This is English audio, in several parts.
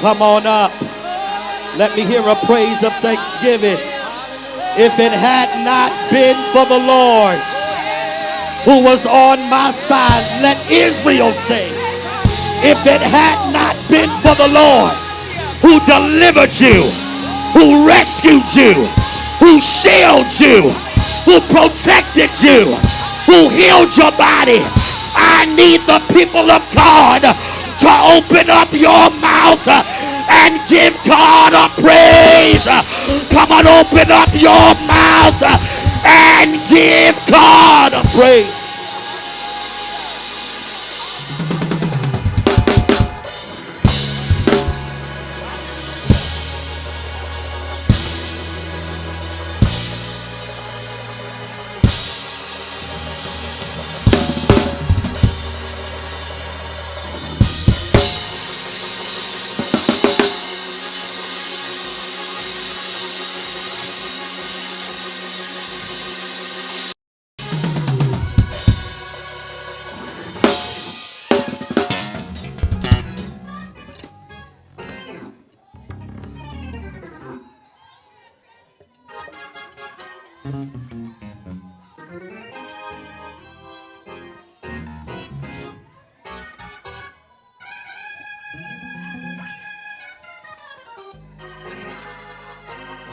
Come on up. Let me hear a praise of thanksgiving. If it had not been for the Lord who was on my side, let Israel say, if it had not been for the Lord who delivered you, who rescued you, who shielded you, who protected you, who healed your body, I need the people of God to open up your mouth and give God a praise. Come on, open up your mouth and give God a praise.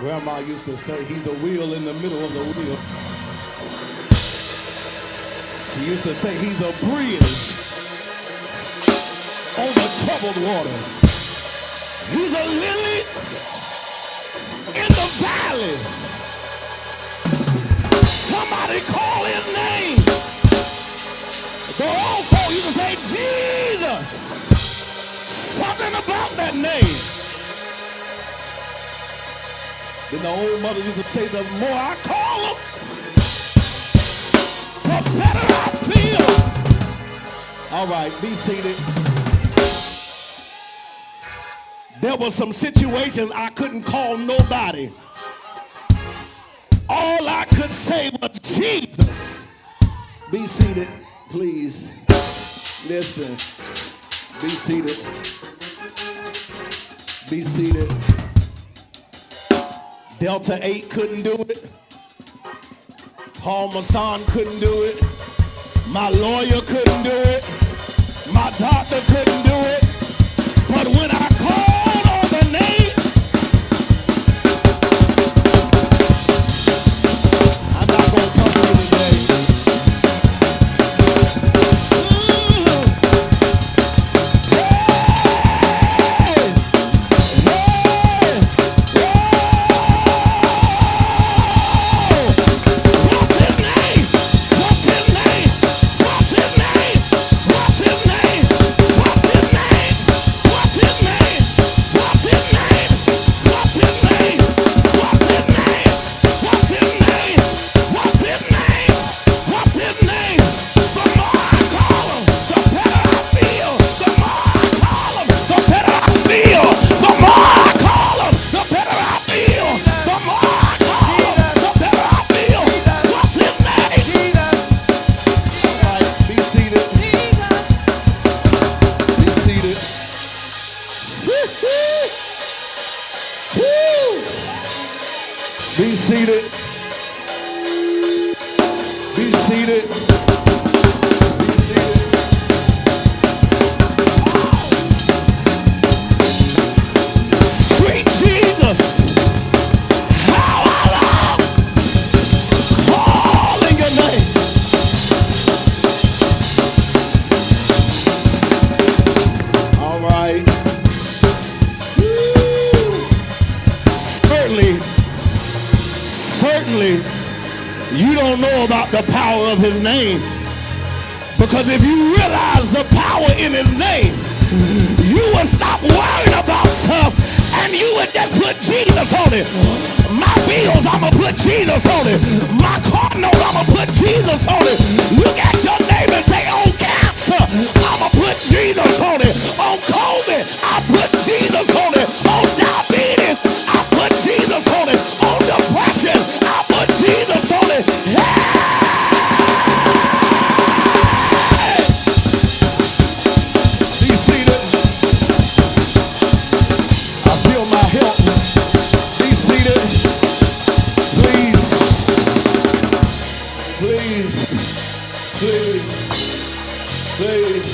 Grandma used to say he's a wheel in the middle of the wheel. She used to say he's a bridge on the troubled water. He's a lily in the valley. Somebody call his name. The old folk used to say Jesus. Something about that name. Then the old mother used to say, the more I call him, the better I feel. All right, be seated. There were some situations I couldn't call nobody. All I could say was Jesus. Be seated, please. Listen. Be seated. Be seated. Delta 8 couldn't do it. Paul Masson couldn't do it. My lawyer couldn't do it. My doctor couldn't do it. But when I called on the name, I'm not going to talk to you today. Be seated. Be seated. Be seated. Sweet Jesus, how I love calling your name. All right. Certainly, you don't know about the power of his name. Because if you realize the power in his name, you would stop worrying about stuff and you would just put Jesus on it. My bills, I'm going to put Jesus on it. My car note, I'm going to put Jesus on it. Look at your neighbor and say, on cancer, I'm going to put Jesus on it. On COVID, I put Jesus on it. On diabetes, I put Jesus on it. On depression, I put Jesus on it. Be seated. Please, please, please,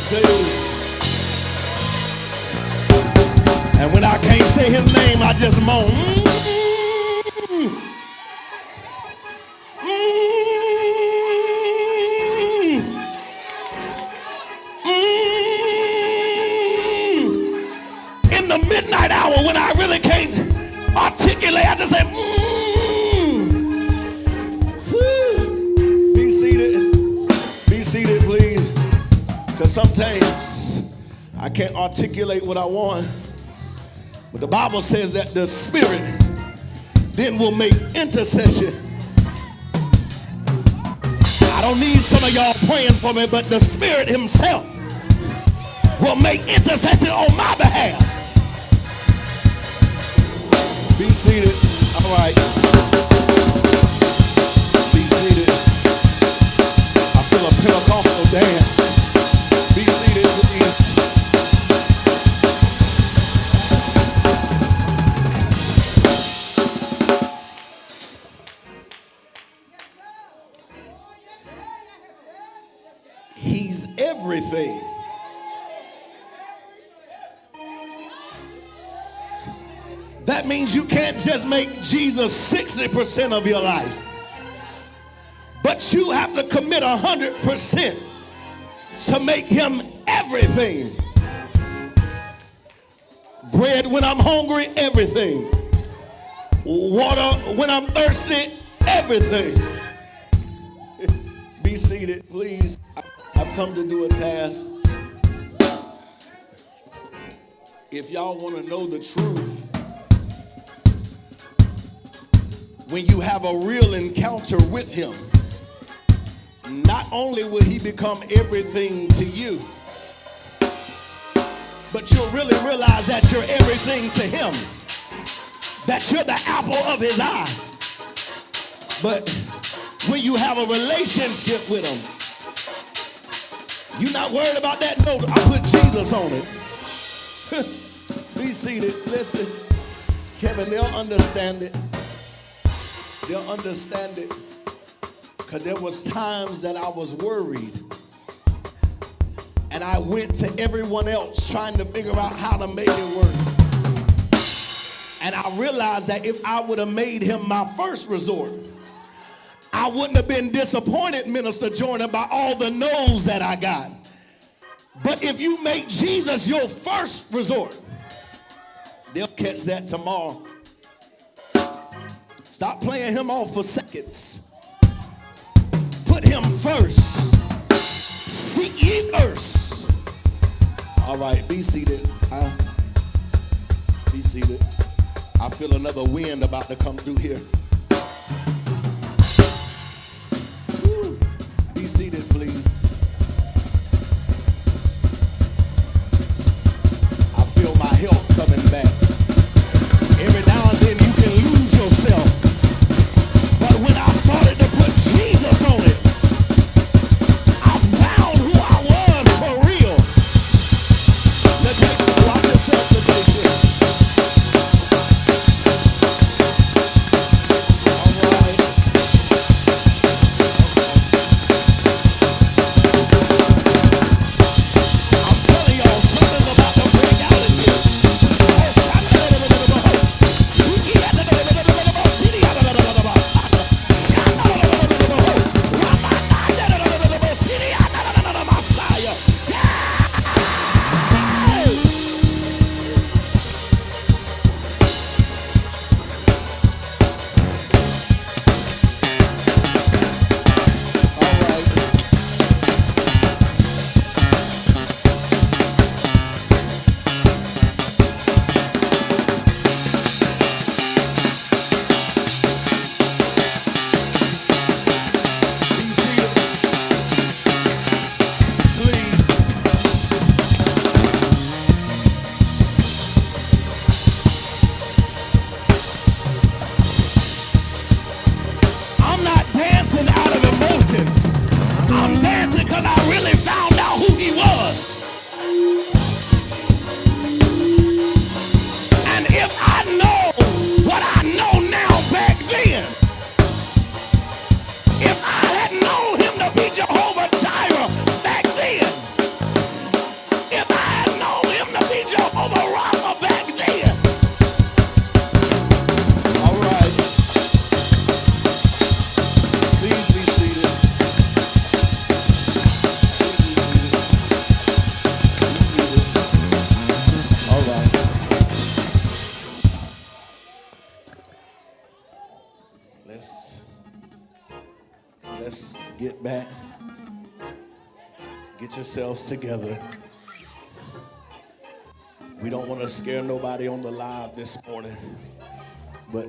please. And when I can't say his name, I just moan. In the midnight hour when I really can't articulate, I just say, Be seated. Be seated, please. Because sometimes I can't articulate what I want. But the Bible says that the Spirit then will make intercession. I don't need some of y'all praying for me, but the Spirit himself will make intercession on my behalf. Be seated. All right. Be seated. I feel a Pentecostal dance. Be seated, please. He's everything. That means you can't just make Jesus 60% of your life, but you have to commit 100% to make him everything. Bread when I'm hungry, everything. Water when I'm thirsty, everything. Be seated, please. I've come to do a task. If y'all want to know the truth, when you have a real encounter with him, not only will he become everything to you, but you'll really realize that you're everything to him, that you're the apple of his eye. But when you have a relationship with him, you're not worried about that note. I put Jesus on it. Be seated. Listen, Kevin, they'll understand it. They'll understand it. Because there was times that I was worried. And I went to everyone else trying to figure out how to make it work. And I realized that if I would have made him my first resort, I wouldn't have been disappointed, Minister Jordan, by all the no's that I got. But if you make Jesus your first resort, they'll catch that tomorrow. Stop playing him off for seconds. Put him first. Seek ye first. All right, be seated. Be seated. I feel another wind about to come through here. Woo. Be seated, please. I feel my health coming back. Every now and then you can lose yourself. But when I started to put Jesus on it, I found who I was for real. Let's watch yourself today, sis. All right. Just get back. Get yourselves together. We don't want to scare nobody on the live this morning, but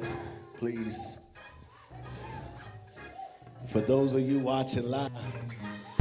please, for those of you watching live,